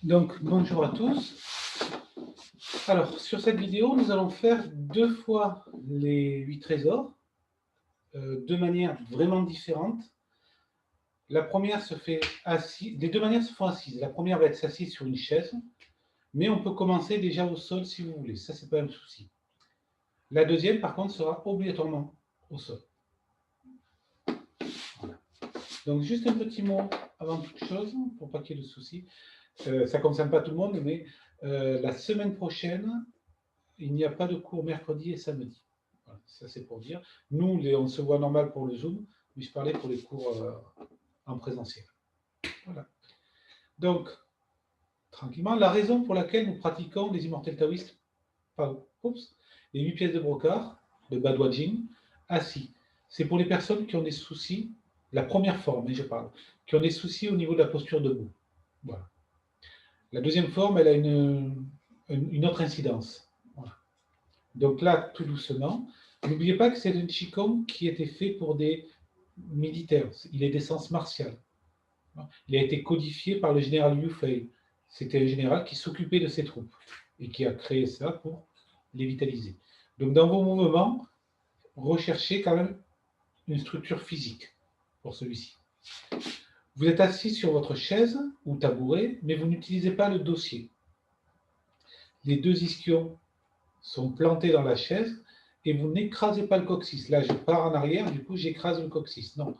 Donc, bonjour à tous. Alors, sur cette vidéo, nous allons faire 2 fois les 8 trésors, de manière vraiment différentes. La première se fait assis les 2 manières se font assises. La première va être s'assise sur une chaise, mais on peut commencer déjà au sol si vous voulez, ça, c'est pas un souci. La deuxième, par contre, sera obligatoirement au sol. Voilà. Donc juste un petit mot avant toute chose, pour pas qu'il y ait de soucis. Ça ne concerne pas tout le monde, mais la semaine prochaine, il n'y a pas de cours mercredi et samedi. Voilà, ça c'est pour dire. Nous, on se voit normal pour le Zoom, mais je parlais pour les cours en présentiel. Voilà. Donc, tranquillement, la raison pour laquelle nous pratiquons les immortels taoïstes, les 8 pièces de brocart, de Badwadjin, assis, c'est pour les personnes qui ont des soucis, la première forme, je parle, qui ont des soucis au niveau de la posture debout. Voilà. La deuxième forme, elle a une autre incidence. Voilà. Donc là, tout doucement, n'oubliez pas que c'est un Qigong qui était fait pour des militaires. Il est d'essence martiale. Il a été codifié par le général Liu Fei. C'était un général qui s'occupait de ses troupes et qui a créé ça pour les vitaliser. Donc dans vos mouvements, recherchez quand même une structure physique pour celui-ci. Vous êtes assis sur votre chaise ou tabouret, mais vous n'utilisez pas le dossier. Les deux ischions sont plantés dans la chaise et vous n'écrasez pas le coccyx. Là, je pars en arrière, du coup, j'écrase le coccyx. Non,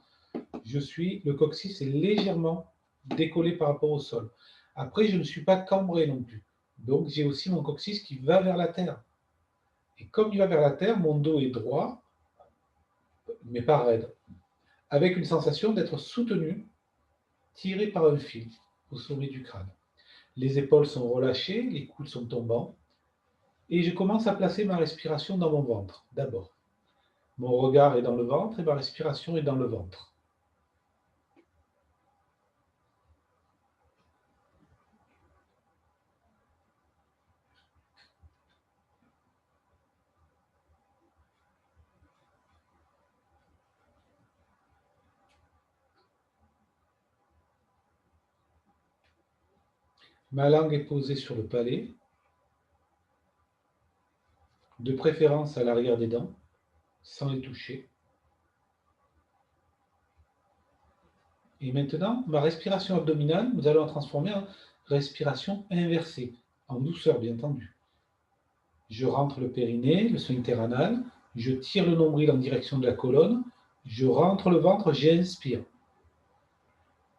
le coccyx est légèrement décollé par rapport au sol. Après, je ne suis pas cambré non plus. Donc, j'ai aussi mon coccyx qui va vers la terre. Et comme il va vers la terre, mon dos est droit, mais pas raide, avec une sensation d'être soutenu, tiré par un fil au sommet du crâne. Les épaules sont relâchées, les coudes sont tombants, et je commence à placer ma respiration dans mon ventre, d'abord. Mon regard est dans le ventre et ma respiration est dans le ventre. Ma langue est posée sur le palais, de préférence à l'arrière des dents, sans les toucher. Et maintenant, ma respiration abdominale, nous allons la transformer en respiration inversée, en douceur bien entendu. Je rentre le périnée, le sphincter anal, je tire le nombril en direction de la colonne, je rentre le ventre, j'inspire.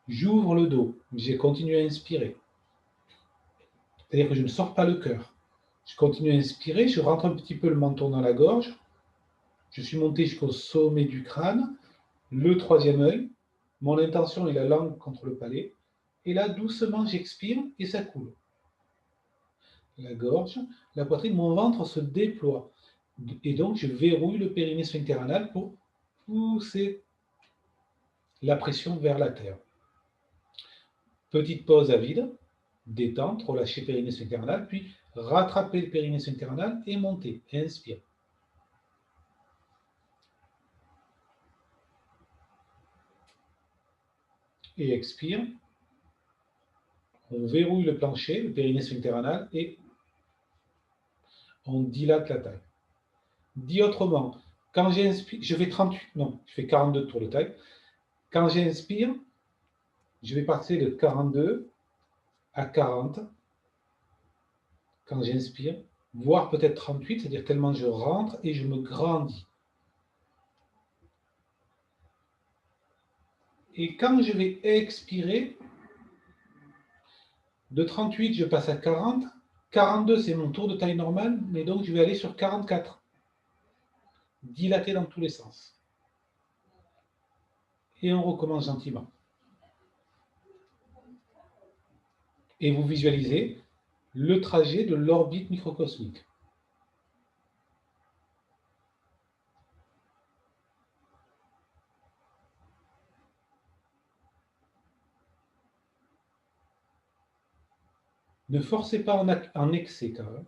J'ouvre le dos, j'ai continué à inspirer. C'est-à-dire que je ne sors pas le cœur. Je continue à inspirer, je rentre un petit peu le menton dans la gorge, je suis monté jusqu'au sommet du crâne, le troisième œil, mon intention est la langue contre le palais, et là, doucement, j'expire et ça coule. La gorge, la poitrine, mon ventre se déploie. Et donc, je verrouille le périnée sphincter anal pour pousser la pression vers la terre. Petite pause à vide, détente, relâcher périnée sphincter anal, puis rattraper le périnée sphincter anal et monter. Inspire. Et expire. On verrouille le plancher, le périnée sphincter anal, et on dilate la taille. Dit autrement, quand j'inspire, je fais 38, non, je fais 42 tours de taille. Quand j'inspire, je vais passer de 42 à 40 quand j'inspire, voire peut-être 38, c'est-à-dire tellement je rentre et je me grandis. Et quand je vais expirer, de 38, je passe à 40. 42, c'est mon tour de taille normale, mais donc je vais aller sur 44. Dilaté dans tous les sens. Et on recommence gentiment. Et vous visualisez le trajet de l'orbite microcosmique. Ne forcez pas en excès quand même.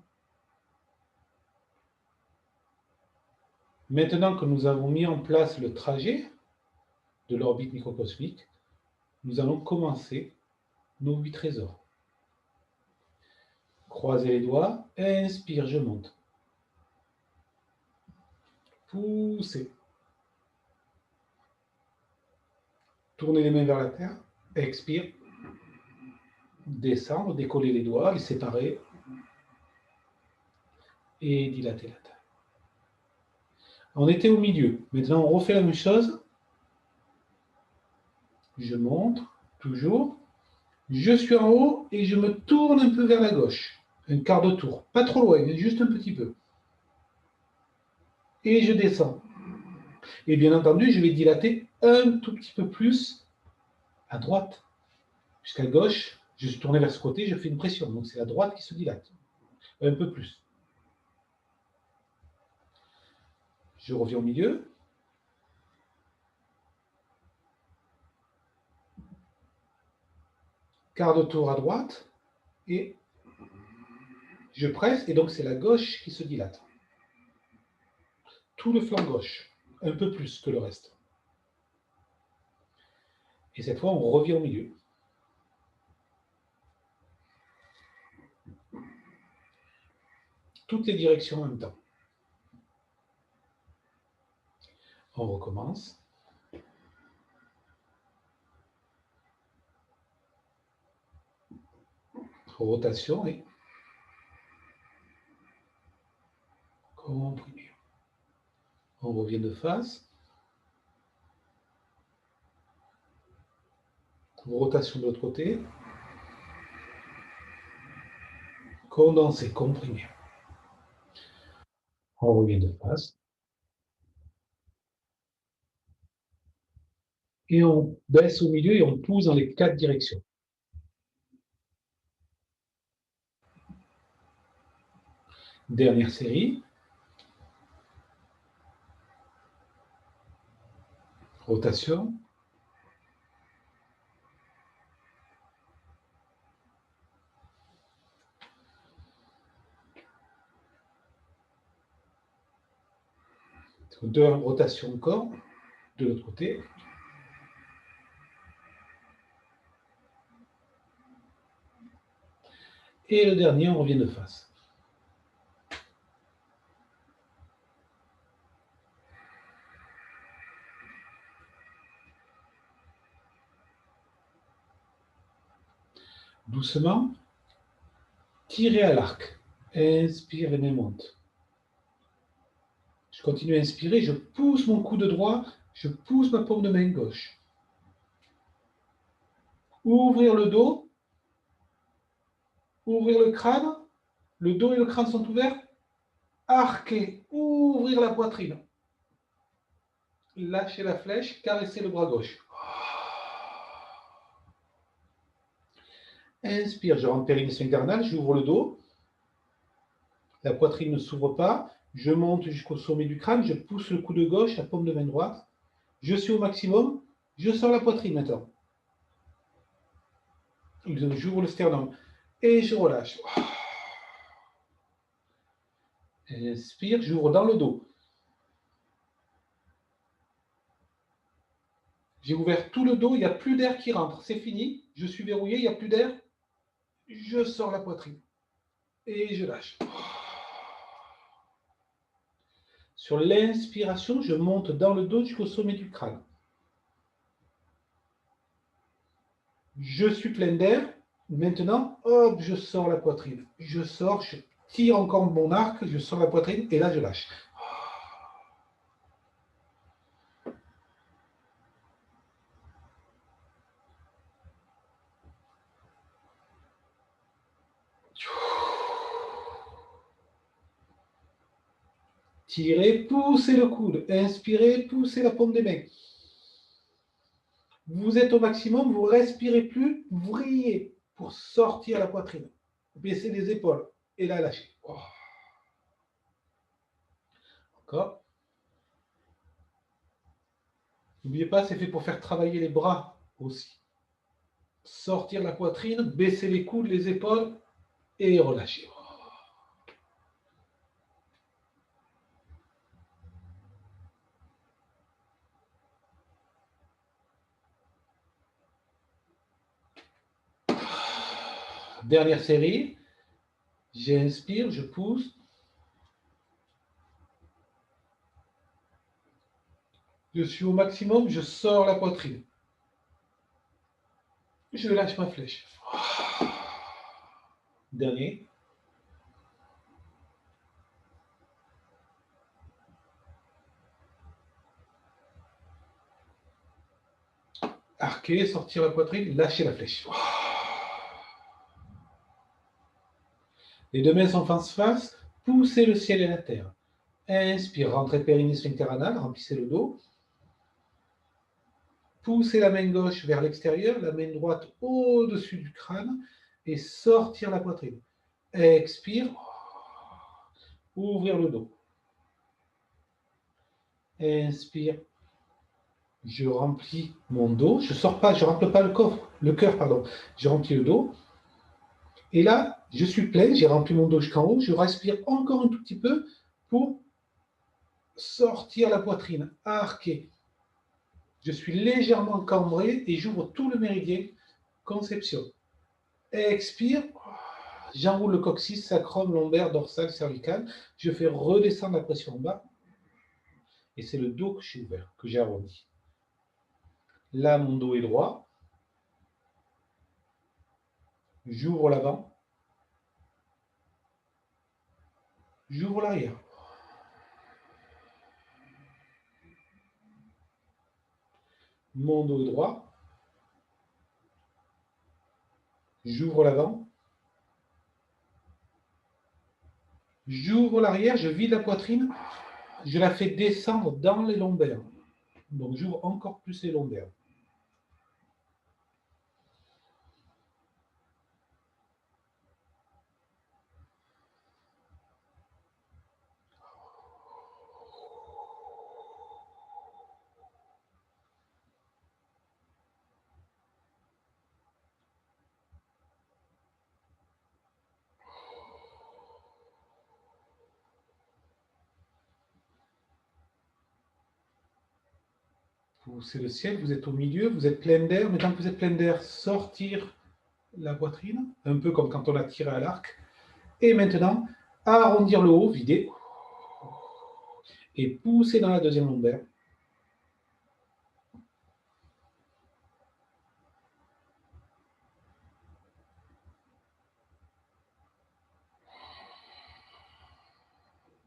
Maintenant que nous avons mis en place le trajet de l'orbite microcosmique, nous allons commencer nos 8 trésors. Croisez les doigts. Inspire, je monte. Poussez. Tournez les mains vers la terre. Expire. Descendre, décoller les doigts, les séparer. Et dilater la taille. On était au milieu. Maintenant, on refait la même chose. Je monte, toujours. Je suis en haut et je me tourne un peu vers la gauche. Un quart de tour. Pas trop loin, mais juste un petit peu. Et je descends. Et bien entendu, je vais dilater un tout petit peu plus à droite. Jusqu'à gauche, je suis tourné vers ce côté, je fais une pression. Donc c'est la droite qui se dilate. Un peu plus. Je reviens au milieu. Quart de tour à droite. Et je presse. Et donc c'est la gauche qui se dilate. Tout le flanc gauche. Un peu plus que le reste. Et cette fois, on revient au milieu. Toutes les directions en même temps. On recommence. Rotation et comprimé. On revient de face. Rotation de l'autre côté. Condensé, comprimé. On revient de face. Et on baisse au milieu et on pousse dans les 4 directions. Dernière série. Rotation. Deux rotations encore de l'autre côté. Et le dernier, on revient de face. Doucement, tirez à l'arc. Inspire et monte. Je continue à inspirer, je pousse mon coude droit, je pousse ma paume de main gauche. Ouvrir le dos, ouvrir le crâne, le dos et le crâne sont ouverts, arquer, ouvrir la poitrine. Lâchez la flèche, caressez le bras gauche. Inspire, je rentre périnée sphincternale, j'ouvre le dos. La poitrine ne s'ouvre pas. Je monte jusqu'au sommet du crâne, je pousse le coude gauche, la paume de main droite. Je suis au maximum, je sors la poitrine maintenant. J'ouvre le sternum et je relâche. Inspire, j'ouvre dans le dos. J'ai ouvert tout le dos, il n'y a plus d'air qui rentre. C'est fini, je suis verrouillé, il n'y a plus d'air. Je sors la poitrine et je lâche. Sur l'inspiration, je monte dans le dos jusqu'au sommet du crâne. Je suis plein d'air. Maintenant, hop, je sors la poitrine. Je sors, je tire encore mon arc, je sors la poitrine et là, je lâche. Tirez, poussez le coude. Inspirez, poussez la paume des mains. Vous êtes au maximum, vous ne respirez plus, vous riez pour sortir la poitrine. Baissez les épaules et là, lâchez. Oh. Encore. N'oubliez pas, c'est fait pour faire travailler les bras aussi. Sortir la poitrine, baisser les coudes, les épaules et relâcher. Dernière série. J'inspire, je pousse. Je suis au maximum, je sors la poitrine. Je lâche ma flèche. Dernier. Arquer, sortir la poitrine, lâcher la flèche. Les deux mains sont face-face, poussez le ciel et la terre. Inspire, rentrez périnée sphincter anal, remplissez le dos. Poussez la main gauche vers l'extérieur, la main droite au-dessus du crâne et sortir la poitrine. Expire, ouvrir le dos. Inspire, je remplis mon dos, je sors pas, je remplis pas le cœur, pardon. Je remplis le dos. Et là, je suis plein, j'ai rempli mon dos jusqu'en haut, je respire encore un tout petit peu pour sortir la poitrine, arquer. Je suis légèrement cambré et j'ouvre tout le méridien conception. Expire, j'enroule le coccyx, sacrum, lombaire, dorsal, cervical. Je fais redescendre la pression en bas. Et c'est le dos que je suis ouvert, que j'ai arrondi. Là, mon dos est droit. J'ouvre l'avant. J'ouvre l'arrière. Mon dos est droit. J'ouvre l'avant. J'ouvre l'arrière, je vide la poitrine. Je la fais descendre dans les lombaires. Donc, j'ouvre encore plus les lombaires. C'est le ciel, vous êtes au milieu, vous êtes plein d'air. Maintenant que vous êtes plein d'air, sortir la poitrine, un peu comme quand on a tiré à l'arc. Et maintenant, arrondir le haut, vider. Et pousser dans la deuxième lombaire.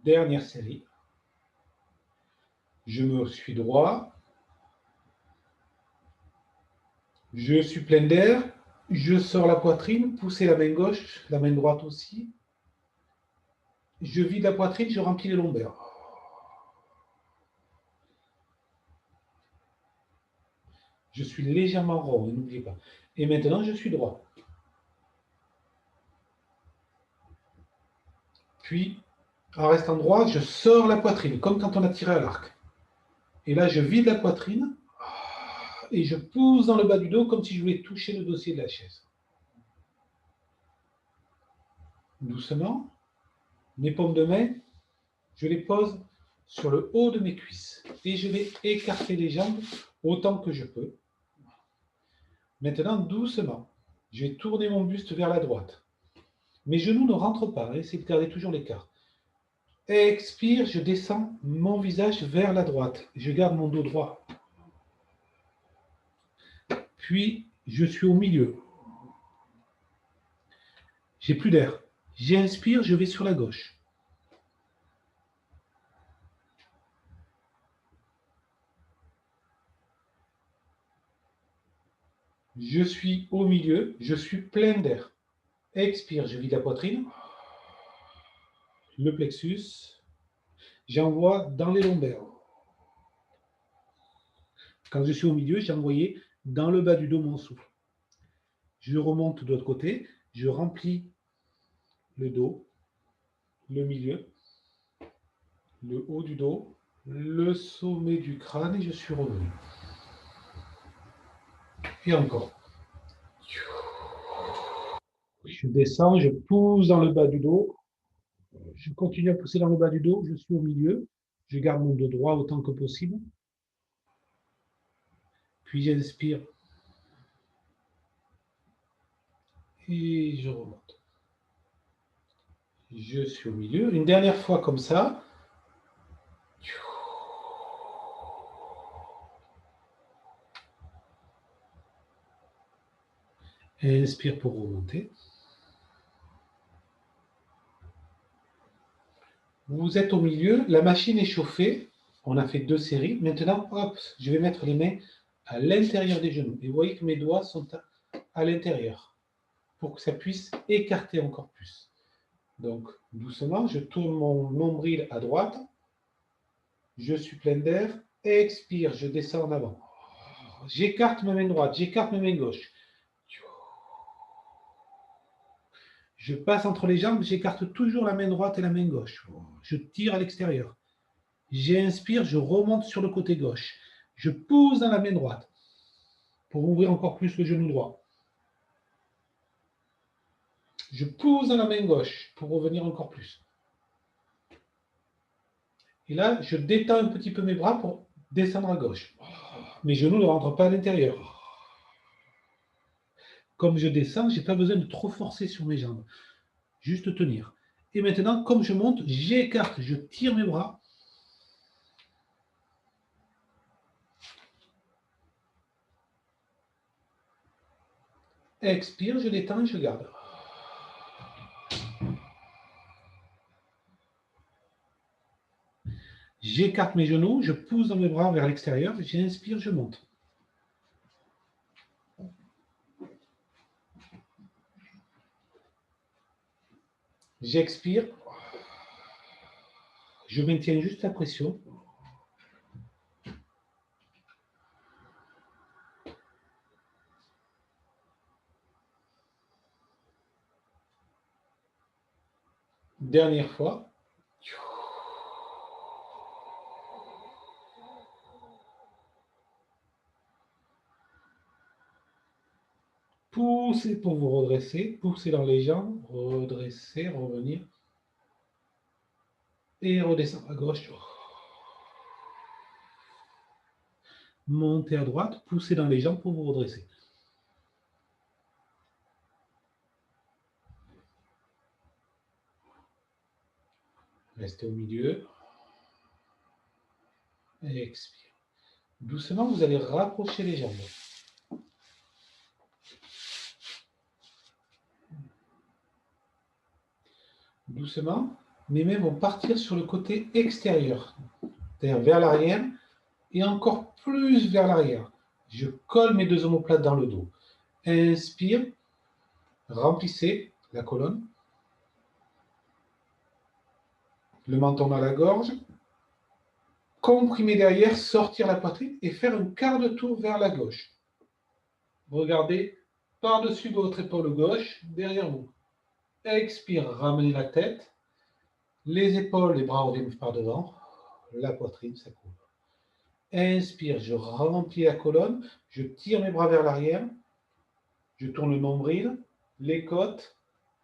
Dernière série. Je me suis droit. Je suis plein d'air. Je sors la poitrine, poussez la main gauche, la main droite aussi. Je vide la poitrine, je remplis les lombaires. Je suis légèrement rond, n'oubliez pas. Et maintenant, je suis droit. Puis, en restant droit, je sors la poitrine, comme quand on a tiré à l'arc. Et là, je vide la poitrine et je pousse dans le bas du dos comme si je voulais toucher le dossier de la chaise. Doucement, mes paumes de main, je les pose sur le haut de mes cuisses. Et je vais écarter les jambes autant que je peux. Maintenant, doucement, je vais tourner mon buste vers la droite. Mes genoux ne rentrent pas, essayez de garder toujours l'écart. Expire, je descends mon visage vers la droite. Je garde mon dos droit. Puis, je suis au milieu. J'ai plus d'air. J'inspire, je vais sur la gauche. Je suis au milieu, je suis plein d'air. Expire, je vide la poitrine, le plexus. J'envoie dans les lombaires. Quand je suis au milieu, j'ai envoyé dans le bas du dos mon souffle. Je remonte de l'autre côté, je remplis le dos, le milieu, le haut du dos, le sommet du crâne et je suis revenu. Et encore. Je descends, je pousse dans le bas du dos. Je continue à pousser dans le bas du dos, je suis au milieu. Je garde mon dos droit autant que possible. Puis j'inspire. Et je remonte. Je suis au milieu. Une dernière fois comme ça. Inspire pour remonter. Vous êtes au milieu, la machine est chauffée. On a fait 2 séries. Maintenant, hop, je vais mettre les mains à l'intérieur des genoux. Et vous voyez que mes doigts sont à l'intérieur pour que ça puisse écarter encore plus. Donc, doucement, je tourne mon nombril à droite. Je suis plein d'air. Expire, je descends en avant. J'écarte ma main droite, j'écarte ma main gauche. Je passe entre les jambes, j'écarte toujours la main droite et la main gauche. Je tire à l'extérieur. J'inspire, je remonte sur le côté gauche. Je pousse dans la main droite pour ouvrir encore plus le genou droit. Je pousse dans la main gauche pour revenir encore plus. Et là, je détends un petit peu mes bras pour descendre à gauche. Mes genoux ne rentrent pas à l'intérieur. Comme je descends, je n'ai pas besoin de trop forcer sur mes jambes. Juste tenir. Et maintenant, comme je monte, j'écarte, je tire mes bras. Expire, je détends et je garde. J'écarte mes genoux, je pousse dans mes bras vers l'extérieur, j'inspire, je monte. J'expire, je maintiens juste la pression. Dernière fois. Poussez pour vous redresser, poussez dans les jambes, redresser, revenir. Et redescendre à gauche. Montez à droite, poussez dans les jambes pour vous redresser. Restez au milieu. Et expire. Doucement, vous allez rapprocher les jambes. Doucement, mes mains vont partir sur le côté extérieur, c'est-à-dire vers l'arrière et encore plus vers l'arrière. Je colle mes 2 omoplates dans le dos. Inspire, remplissez la colonne, le menton dans la gorge, comprimer derrière, sortir la poitrine et faire un quart de tour vers la gauche. Regardez par-dessus votre épaule gauche, derrière vous. Expire, ramenez la tête, les épaules, les bras reviennent par devant, la poitrine, ça coule. Inspire, je remplis la colonne, je tire mes bras vers l'arrière, je tourne le nombril, les côtes,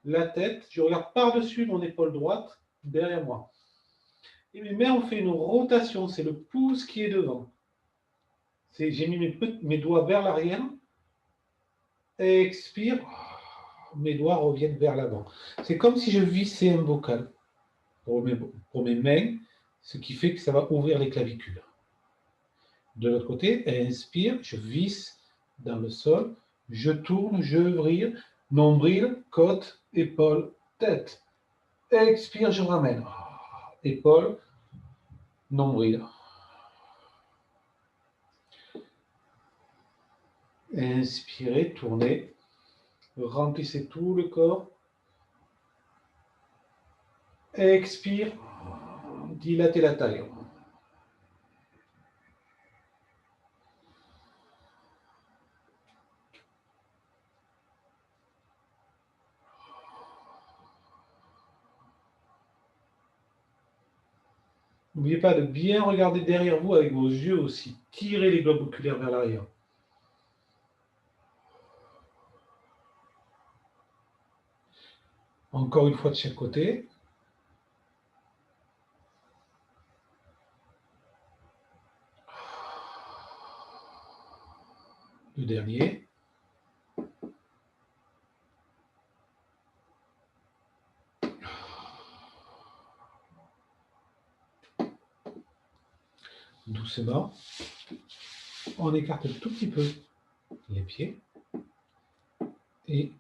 la tête, je regarde par-dessus mon épaule droite, derrière moi. Et mes mains ont fait une rotation, c'est le pouce qui est devant. J'ai mis mes doigts vers l'arrière, expire, mes doigts reviennent vers l'avant. C'est comme si je vissais un bocal pour mes mains, ce qui fait que ça va ouvrir les clavicules. De l'autre côté, inspire, je visse dans le sol, je tourne, je vrille, nombril, côte, épaule, tête. Expire, je ramène. Épaule, nombril. Inspirez, tournez, remplissez tout le corps. Expire, dilatez la taille. N'oubliez pas de bien regarder derrière vous avec vos yeux aussi. Tirez les globes oculaires vers l'arrière. Encore une fois de chaque côté. Le dernier. doucement. On écarte un tout petit peu les pieds. Et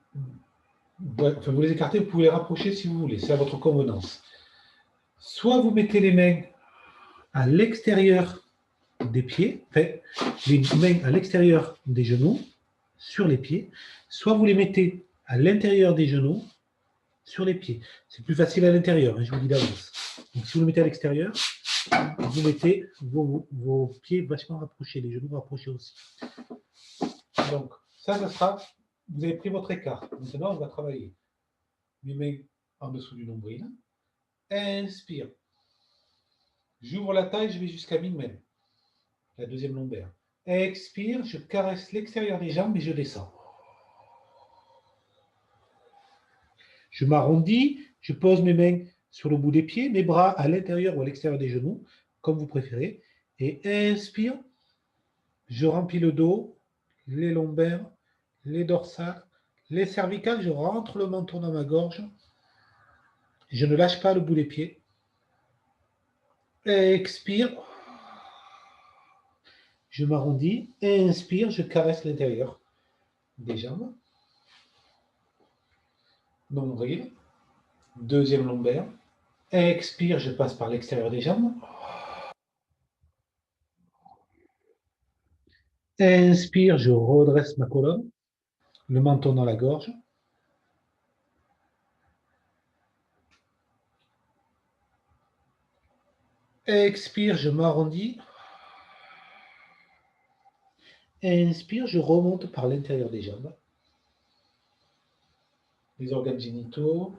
enfin, vous les écartez, vous pouvez les rapprocher si vous voulez, c'est à votre convenance. Soit vous mettez les mains à l'extérieur des pieds, enfin, les mains à l'extérieur des genoux, sur les pieds, soit vous les mettez à l'intérieur des genoux, sur les pieds. C'est plus facile à l'intérieur, hein, je vous le dis d'avance. Donc, si vous le mettez à l'extérieur, vous mettez vos pieds vachement rapprochés, les genoux rapprochés aussi. Donc, ça sera, vous avez pris votre écart. Maintenant, on va travailler. Mes mains en dessous du nombril. Inspire. J'ouvre la taille, je vais jusqu'à mi-main. La deuxième lombaire. Expire, je caresse l'extérieur des jambes et je descends. Je m'arrondis, je pose mes mains sur le bout des pieds, mes bras à l'intérieur ou à l'extérieur des genoux, comme vous préférez. Et inspire, je remplis le dos, les lombaires, les dorsales, les cervicales, je rentre le menton dans ma gorge. Je ne lâche pas le bout des pieds. Expire, je m'arrondis. Inspire, je caresse l'intérieur des jambes. Nombril, deuxième lombaire. Expire, je passe par l'extérieur des jambes. Inspire, je redresse ma colonne, le menton dans la gorge. Expire, je m'arrondis. Inspire, je remonte par l'intérieur des jambes. Les organes génitaux,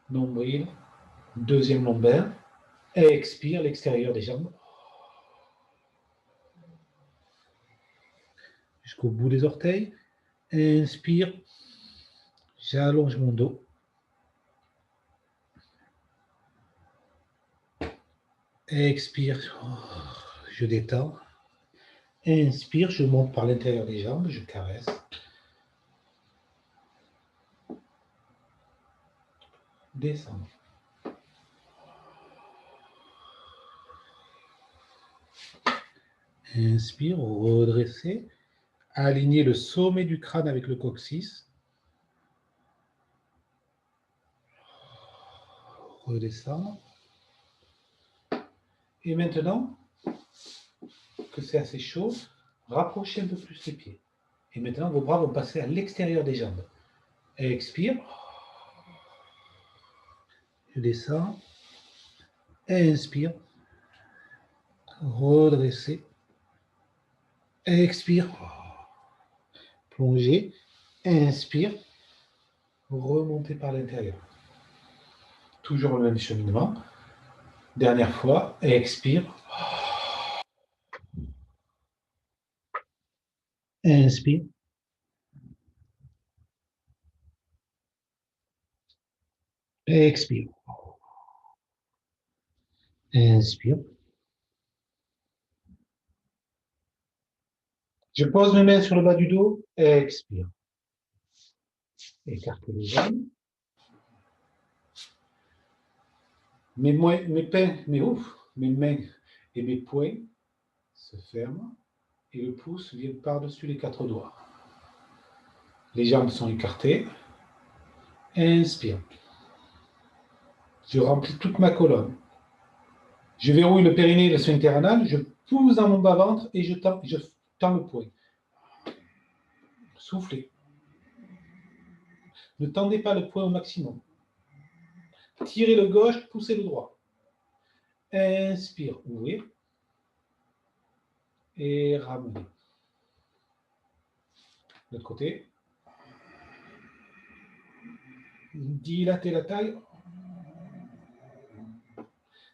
nombril, deuxième lombaire. Expire, l'extérieur des jambes. Jusqu'au bout des orteils. Inspire, j'allonge mon dos. Expire, je détends. Inspire, je monte par l'intérieur des jambes, je caresse. Descends. Inspire, redresser. Aligner le sommet du crâne avec le coccyx. Redescendre. Et maintenant que c'est assez chaud, rapprochez un peu plus les pieds. Et maintenant, vos bras vont passer à l'extérieur des jambes. Expire. Je descends. Inspire. Redresser. Expire. Plonger. Inspire. Remonter par l'intérieur. Toujours le même cheminement. Dernière fois. Expire. Inspire. Expire. Inspire. Je pose mes mains sur le bas du dos. Expire. Écartez les jambes. Mes mains et mes poings se ferment et le pouce vient par-dessus les quatre doigts. Les jambes sont écartées. Inspire. Je remplis toute ma colonne. Je verrouille le périnée et le sphincter anal. Je pousse dans mon bas-ventre et je tends le poing. Soufflez. Ne tendez pas le poing au maximum. Tirez le gauche, poussez le droit. Inspire, ouvrir. Et ramener. De l'autre côté. Dilatez la taille.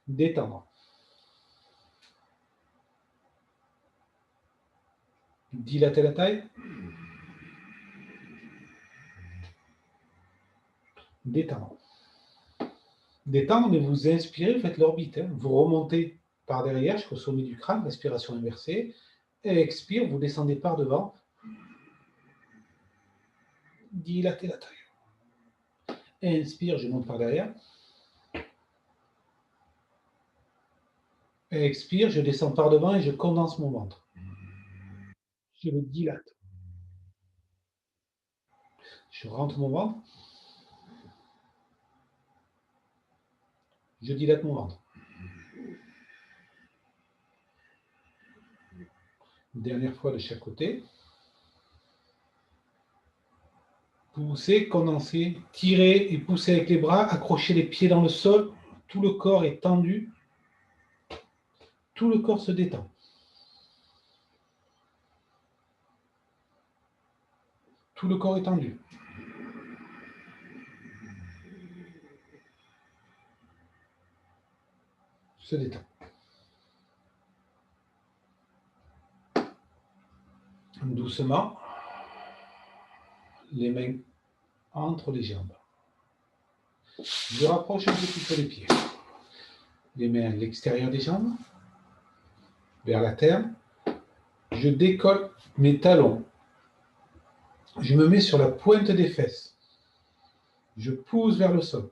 Détendre. Dilatez la taille. Détendre. Détendre et vous inspirez, vous faites l'orbite. Hein. Vous remontez par derrière jusqu'au sommet du crâne, respiration inversée. Et expire, vous descendez par devant. Dilatez la taille. Inspire, je monte par derrière. Expire, je descends par devant et je condense mon ventre. Je le dilate. Je rentre mon ventre. Je dilate mon ventre. Dernière fois de chaque côté. Poussez, condensez, tirez et poussez avec les bras, accrochez les pieds dans le sol. Tout le corps est tendu. Tout le corps se détend. Tout le corps est tendu. Se détend. Doucement, les mains entre les jambes. Je rapproche un petit peu les pieds. Les mains à l'extérieur des jambes, vers la terre. Je décolle mes talons. Je me mets sur la pointe des fesses. Je pousse vers le sol.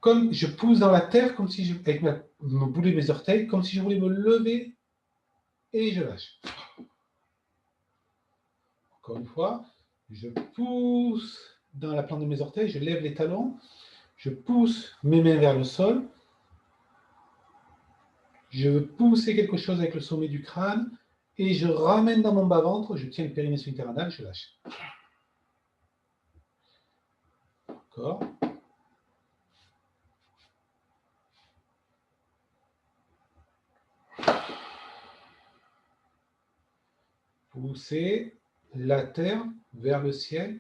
Comme je pousse dans la terre, comme si avec mon bout de mes orteils, comme si je voulais me lever et je lâche. Encore une fois, je pousse dans la plante de mes orteils, je lève les talons, je pousse mes mains vers le sol, je veux pousser quelque chose avec le sommet du crâne et je ramène dans mon bas-ventre, je tiens le périnée sphincter anal, je lâche. Encore. Poussez la terre vers le ciel.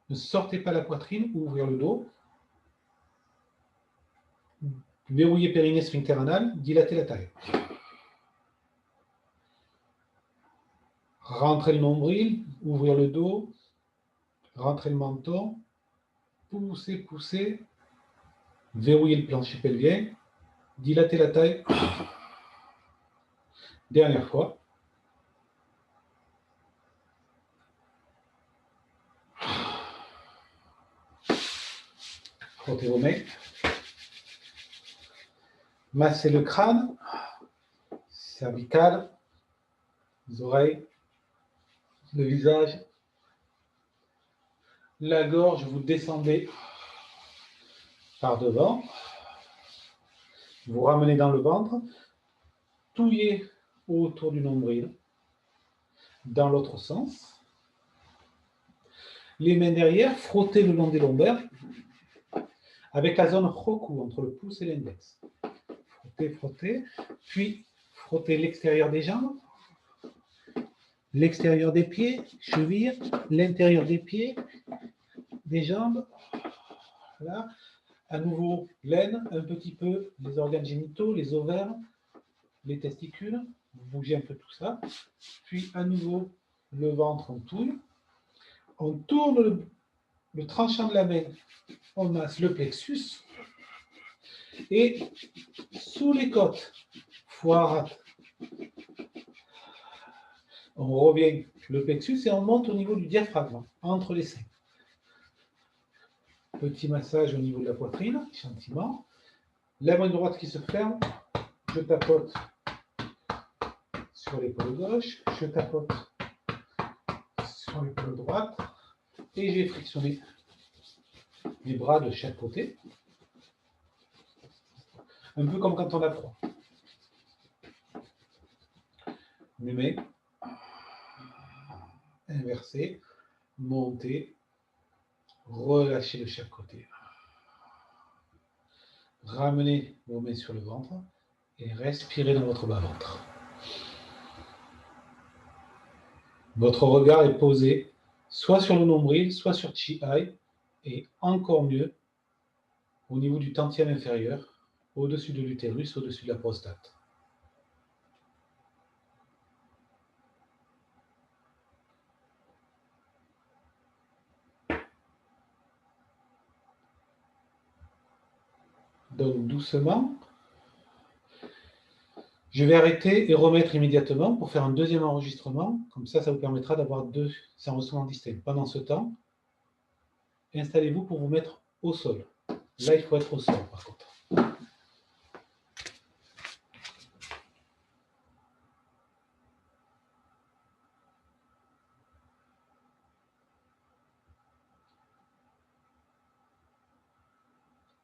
Ne sortez pas la poitrine, ouvrir le dos. Verrouillez périnée sphincter anal, dilatez la taille. Rentrez le nombril, ouvrir le dos, rentrez le menton, poussez, poussez, verrouillez le plancher pelvien, dilatez la taille. Dernière fois. Frottez vos mains. Massez le crâne, cervical, les oreilles, le visage, la gorge, vous descendez par devant. Vous ramenez dans le ventre, touillez autour du nombril, dans l'autre sens. Les mains derrière, frottez le long des lombaires, avec la zone Hoku entre le pouce et l'index. Frottez, frottez, puis frottez l'extérieur des jambes, l'extérieur des pieds, chevilles, l'intérieur des pieds, des jambes. Là, à nouveau, l'aine, un petit peu les organes génitaux, les ovaires, les testicules. Vous bougez un peu tout ça. Puis à nouveau, le ventre en touille. On tourne le tranchant de la main, on masse le plexus. Et sous les côtes, foire, on revient le plexus et on monte au niveau du diaphragme, entre les seins. Petit massage au niveau de la poitrine, gentiment. La main droite qui se ferme, je tapote sur l'épaule gauche, je tapote sur l'épaule droite et j'ai frictionné les bras de chaque côté. Un peu comme quand on a froid. Mes mains inversées, montez, relâchez de chaque côté. Ramenez vos mains sur le ventre et respirez dans votre bas-ventre. Votre regard est posé soit sur le nombril, soit sur Chi-Ai, et encore mieux au niveau du tantième inférieur, au-dessus de l'utérus, au-dessus de la prostate. Donc doucement, je vais arrêter et remettre immédiatement pour faire un deuxième enregistrement. Comme ça vous permettra d'avoir deux enregistrements distincts. Pendant ce temps, installez-vous pour vous mettre au sol. Là, il faut être au sol, par contre.